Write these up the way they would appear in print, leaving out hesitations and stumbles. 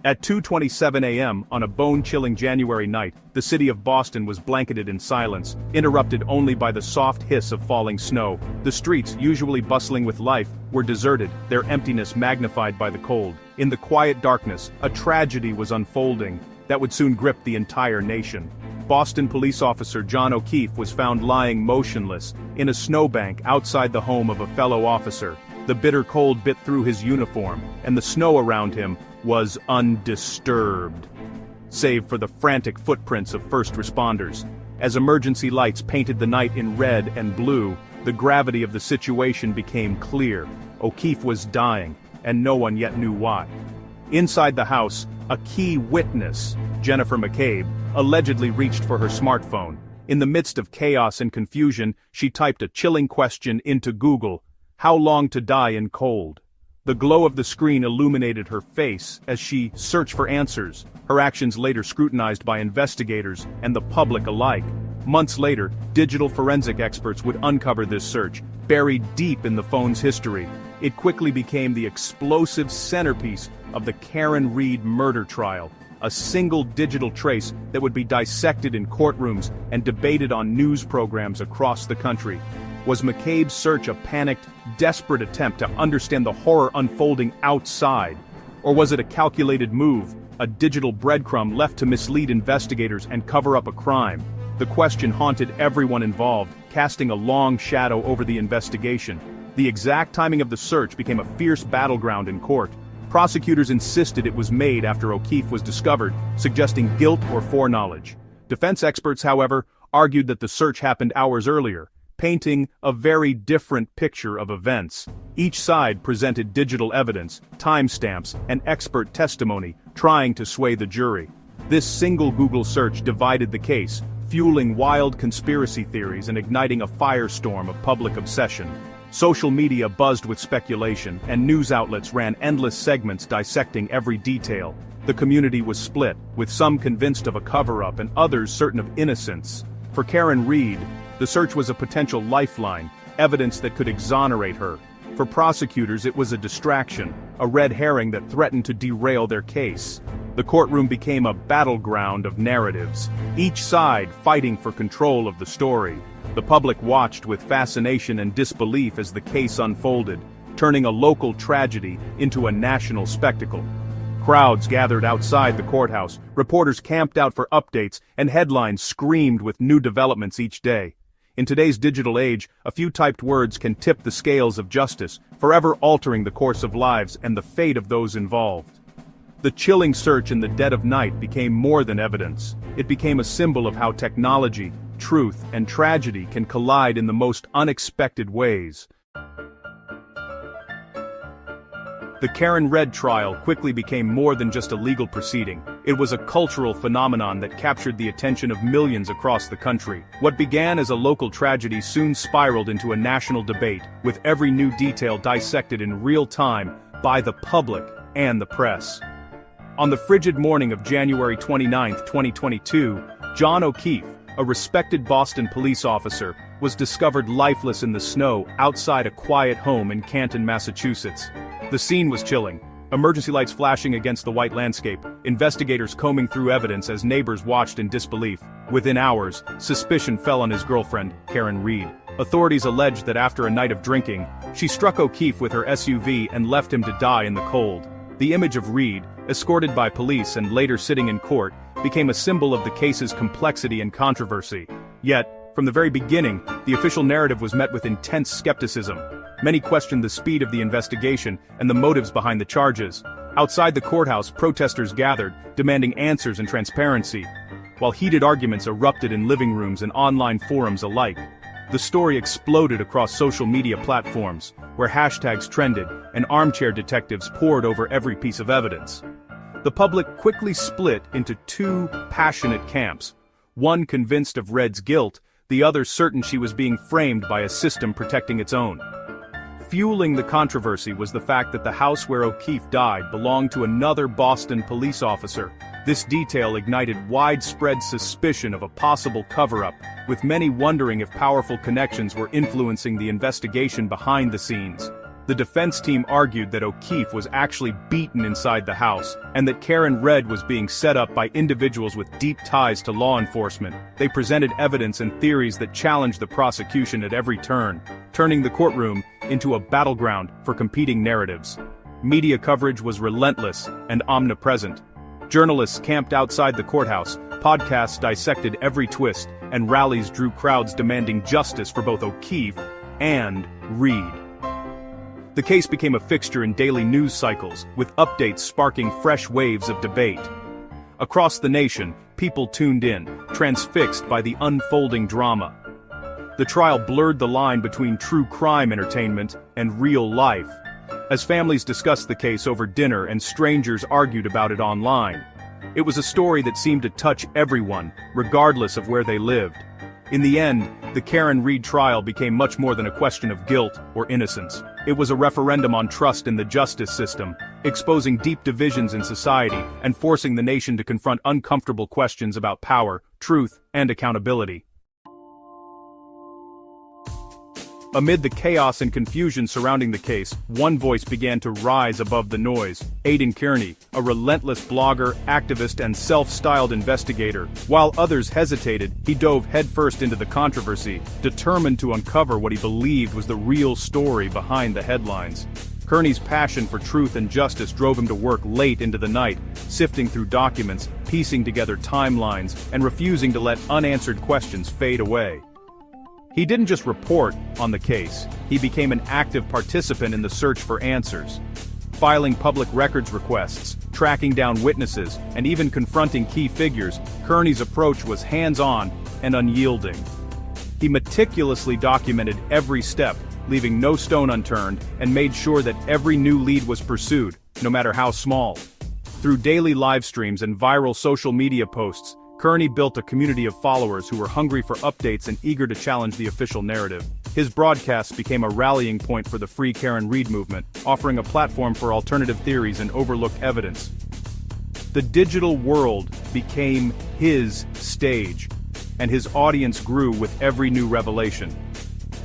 At 2:27 a.m. on a bone-chilling January night, the city of Boston was blanketed in silence, interrupted only by the soft hiss of falling snow. The streets, usually bustling with life, were deserted, their emptiness magnified by the cold. In the quiet darkness, a tragedy was unfolding that would soon grip the entire nation. Boston police officer John O'Keefe was found lying motionless in a snowbank outside the home of a fellow officer. The bitter cold bit through his uniform, and the snow around him was undisturbed, save for the frantic footprints of first responders. As emergency lights painted the night in red and blue, the gravity of the situation became clear. O'Keefe was dying, and no one yet knew why. Inside the house, a key witness, Jennifer McCabe, allegedly reached for her smartphone. In the midst of chaos and confusion, she typed a chilling question into Google: "How long to die in cold?" The glow of the screen illuminated her face as she searched for answers, her actions later scrutinized by investigators and the public alike. Months later, digital forensic experts would uncover this search, buried deep in the phone's history. It quickly became the explosive centerpiece of the Karen Reed murder trial, a single digital trace that would be dissected in courtrooms and debated on news programs across the country. Was McCabe's search a panicked, desperate attempt to understand the horror unfolding outside? Or was it a calculated move, a digital breadcrumb left to mislead investigators and cover up a crime? The question haunted everyone involved, casting a long shadow over the investigation. The exact timing of the search became a fierce battleground in court. Prosecutors insisted it was made after O'Keefe was discovered, suggesting guilt or foreknowledge. Defense experts, however, argued that the search happened hours earlier, painting a very different picture of events. Each side presented digital evidence, timestamps, and expert testimony, trying to sway the jury. This single Google search divided the case, fueling wild conspiracy theories and igniting a firestorm of public obsession. Social media buzzed with speculation, and news outlets ran endless segments dissecting every detail. The community was split, with some convinced of a cover-up and others certain of innocence. For Karen Reed, the search was a potential lifeline, evidence that could exonerate her. For prosecutors, it was a distraction, a red herring that threatened to derail their case. The courtroom became a battleground of narratives, each side fighting for control of the story. The public watched with fascination and disbelief as the case unfolded, turning a local tragedy into a national spectacle. Crowds gathered outside the courthouse, reporters camped out for updates, and headlines screamed with new developments each day. In today's digital age, a few typed words can tip the scales of justice, forever altering the course of lives and the fate of those involved. The chilling search in the dead of night became more than evidence. It became a symbol of how technology, truth, and tragedy can collide in the most unexpected ways. The Karen Reed trial quickly became more than just a legal proceeding. It was a cultural phenomenon that captured the attention of millions across the country. What began as a local tragedy soon spiraled into a national debate, with every new detail dissected in real time by the public and the press. On the frigid morning of January 29, 2022, John O'Keefe, a respected Boston police officer, was discovered lifeless in the snow outside a quiet home in Canton, Massachusetts. The scene was chilling, emergency lights flashing against the white landscape, investigators combing through evidence as neighbors watched in disbelief. Within hours, suspicion fell on his girlfriend, Karen Reed. Authorities alleged that after a night of drinking, she struck O'Keefe with her SUV and left him to die in the cold. The image of Reed, escorted by police and later sitting in court, became a symbol of the case's complexity and controversy. Yet, from the very beginning, the official narrative was met with intense skepticism. Many questioned the speed of the investigation and the motives behind the charges. Outside the courthouse, protesters gathered, demanding answers and transparency, while heated arguments erupted in living rooms and online forums alike. The story exploded across social media platforms, where hashtags trended and armchair detectives pored over every piece of evidence. The public quickly split into two passionate camps, one convinced of Reed's guilt, the other certain she was being framed by a system protecting its own. Fueling the controversy was the fact that the house where O'Keefe died belonged to another Boston police officer. This detail ignited widespread suspicion of a possible cover-up, with many wondering if powerful connections were influencing the investigation behind the scenes. The defense team argued that O'Keefe was actually beaten inside the house, and that Karen Red was being set up by individuals with deep ties to law enforcement. They presented evidence and theories that challenged the prosecution at every turn, turning the courtroom into a battleground for competing narratives. Media coverage was relentless and omnipresent. Journalists camped outside the courthouse, podcasts dissected every twist, and rallies drew crowds demanding justice for both O'Keefe and Reed. The case became a fixture in daily news cycles, with updates sparking fresh waves of debate. Across the nation, people tuned in, transfixed by the unfolding drama. The trial blurred the line between true crime entertainment and real life. As families discussed the case over dinner and strangers argued about it online, it was a story that seemed to touch everyone, regardless of where they lived. In the end, the Karen Reed trial became much more than a question of guilt or innocence. It was a referendum on trust in the justice system, exposing deep divisions in society and forcing the nation to confront uncomfortable questions about power, truth, and accountability. Amid the chaos and confusion surrounding the case, one voice began to rise above the noise: Aidan Kearney, a relentless blogger, activist, and self-styled investigator. While others hesitated, he dove headfirst into the controversy, determined to uncover what he believed was the real story behind the headlines. Kearney's passion for truth and justice drove him to work late into the night, sifting through documents, piecing together timelines, and refusing to let unanswered questions fade away. He didn't just report on the case, he became an active participant in the search for answers. Filing public records requests, tracking down witnesses, and even confronting key figures, Kearney's approach was hands-on and unyielding. He meticulously documented every step, leaving no stone unturned, and made sure that every new lead was pursued, no matter how small. Through daily live streams and viral social media posts, Kearney built a community of followers who were hungry for updates and eager to challenge the official narrative. His broadcasts became a rallying point for the Free Karen Reed movement, offering a platform for alternative theories and overlooked evidence. The digital world became his stage, and his audience grew with every new revelation.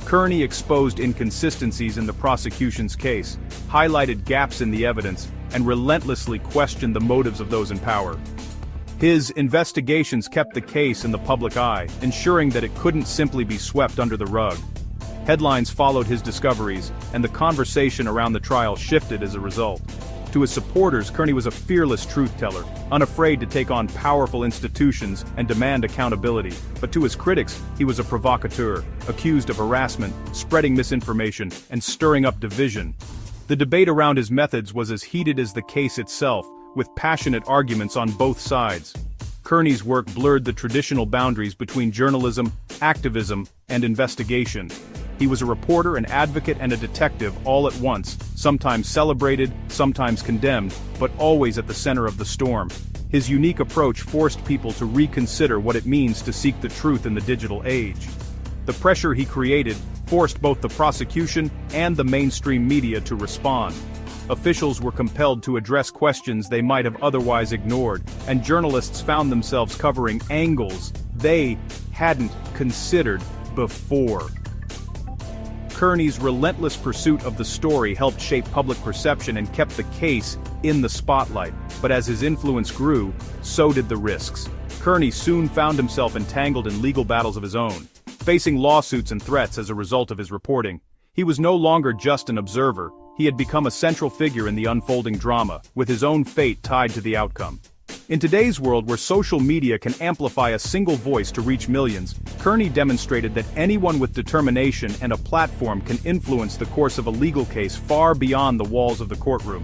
Kearney exposed inconsistencies in the prosecution's case, highlighted gaps in the evidence, and relentlessly questioned the motives of those in power. His investigations kept the case in the public eye, ensuring that it couldn't simply be swept under the rug. Headlines followed his discoveries, and the conversation around the trial shifted as a result. To his supporters, Kearney was a fearless truth-teller, unafraid to take on powerful institutions and demand accountability. But to his critics, he was a provocateur, accused of harassment, spreading misinformation, and stirring up division. The debate around his methods was as heated as the case itself, with passionate arguments on both sides. Kearney's work blurred the traditional boundaries between journalism, activism, and investigation. He was a reporter, an advocate, and a detective all at once, sometimes celebrated, sometimes condemned, but always at the center of the storm. His unique approach forced people to reconsider what it means to seek the truth in the digital age. The pressure he created forced both the prosecution and the mainstream media to respond. Officials were compelled to address questions they might have otherwise ignored, and journalists found themselves covering angles they hadn't considered before. Kearney's relentless pursuit of the story helped shape public perception and kept the case in the spotlight, but as his influence grew, so did the risks. Kearney soon found himself entangled in legal battles of his own, facing lawsuits and threats as a result of his reporting. He was no longer just an observer. He had become a central figure in the unfolding drama, with his own fate tied to the outcome. In today's world where social media can amplify a single voice to reach millions, Kearney demonstrated that anyone with determination and a platform can influence the course of a legal case far beyond the walls of the courtroom.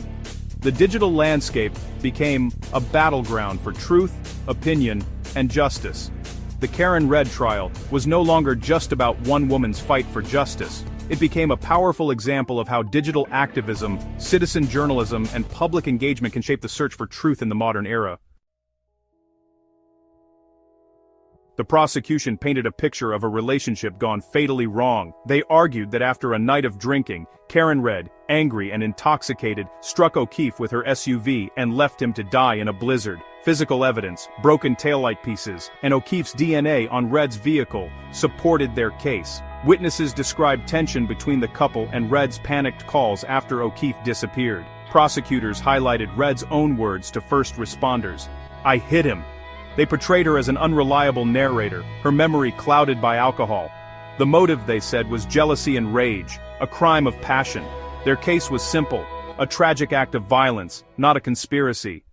The digital landscape became a battleground for truth, opinion, and justice. The Karen Red trial was no longer just about one woman's fight for justice. It became a powerful example of how digital activism, citizen journalism, and public engagement can shape the search for truth in the modern era. The prosecution painted a picture of a relationship gone fatally wrong. They argued that after a night of drinking, Karen Red, angry and intoxicated, struck O'Keefe with her SUV and left him to die in a blizzard. Physical evidence, broken taillight pieces, and O'Keefe's DNA on Red's vehicle supported their case. Witnesses described tension between the couple and Red's panicked calls after O'Keefe disappeared. Prosecutors highlighted Red's own words to first responders. "I hit him." They portrayed her as an unreliable narrator, her memory clouded by alcohol. The motive, they said, was jealousy and rage, a crime of passion. Their case was simple, a tragic act of violence, not a conspiracy.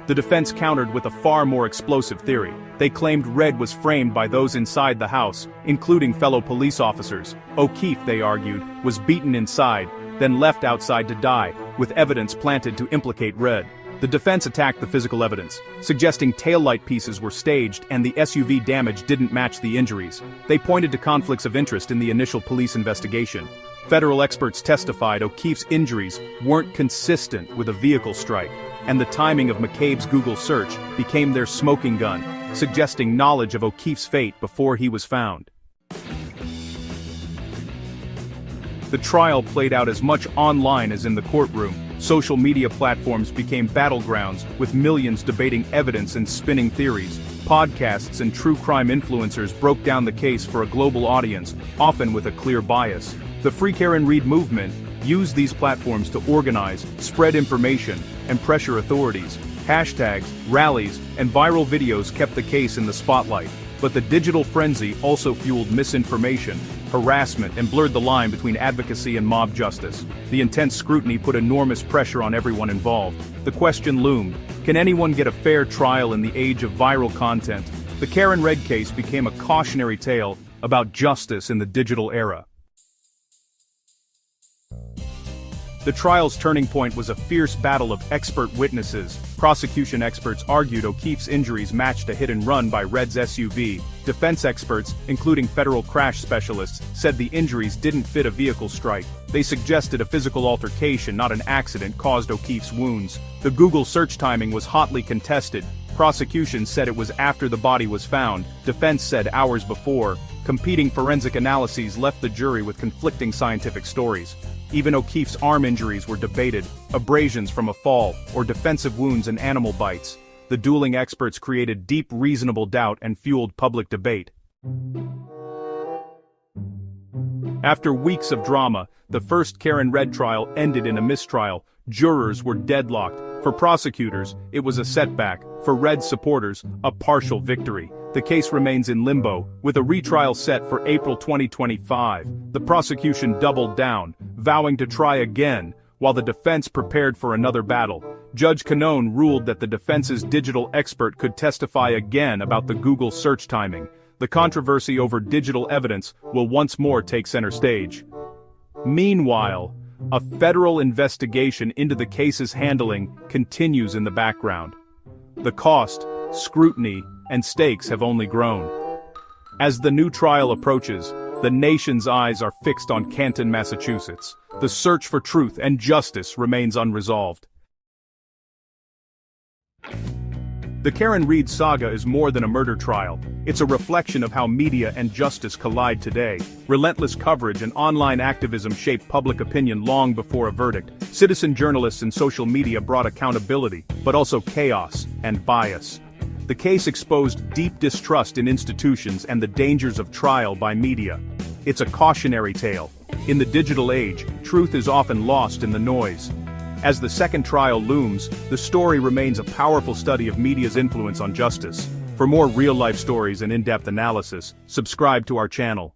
The defense countered with a far more explosive theory. They claimed Red was framed by those inside the house, including fellow police officers. O'Keefe, they argued, was beaten inside, then left outside to die, with evidence planted to implicate Red. The defense attacked the physical evidence, suggesting taillight pieces were staged and the SUV damage didn't match the injuries. They pointed to conflicts of interest in the initial police investigation. Federal experts testified O'Keefe's injuries weren't consistent with a vehicle strike, and the timing of McCabe's Google search became their smoking gun, suggesting knowledge of O'Keefe's fate before he was found. The trial played out as much online as in the courtroom. Social media platforms became battlegrounds, with millions debating evidence and spinning theories. Podcasts and true crime influencers broke down the case for a global audience, often with a clear bias. The Free Karen Read movement used these platforms to organize, spread information, and pressure authorities. Hashtags, rallies, and viral videos kept the case in the spotlight. But the digital frenzy also fueled misinformation, harassment, and blurred the line between advocacy and mob justice. The intense scrutiny put enormous pressure on everyone involved. The question loomed: can anyone get a fair trial in the age of viral content? The Karen Red case became a cautionary tale about justice in the digital era. The trial's turning point was a fierce battle of expert witnesses. Prosecution experts argued O'Keefe's injuries matched a hit-and-run by Red's SUV. Defense experts, including federal crash specialists, said the injuries didn't fit a vehicle strike. They suggested a physical altercation, not an accident, caused O'Keefe's wounds. The Google search timing was hotly contested. Prosecution said it was after the body was found. Defense said hours before. Competing forensic analyses left the jury with conflicting scientific stories. Even O'Keefe's arm injuries were debated, abrasions from a fall, or defensive wounds and animal bites. The dueling experts created deep reasonable doubt and fueled public debate. After weeks of drama, the first Karen Red trial ended in a mistrial. Jurors were deadlocked. For prosecutors, it was a setback. For Red supporters, a partial victory. The case remains in limbo, with a retrial set for April 2025. The prosecution doubled down, vowing to try again, while the defense prepared for another battle. Judge Canone ruled that the defense's digital expert could testify again about the Google search timing. The controversy over digital evidence will once more take center stage. Meanwhile, a federal investigation into the case's handling continues in the background. The cost, scrutiny, and stakes have only grown. As the new trial approaches, the nation's eyes are fixed on Canton, Massachusetts. The search for truth and justice remains unresolved. The Karen Read saga is more than a murder trial. It's a reflection of how media and justice collide today. Relentless coverage and online activism shaped public opinion long before a verdict. Citizen journalists and social media brought accountability, but also chaos and bias. The case exposed deep distrust in institutions and the dangers of trial by media. It's a cautionary tale. In the digital age, truth is often lost in the noise. As the second trial looms, the story remains a powerful study of media's influence on justice. For more real-life stories and in-depth analysis, subscribe to our channel.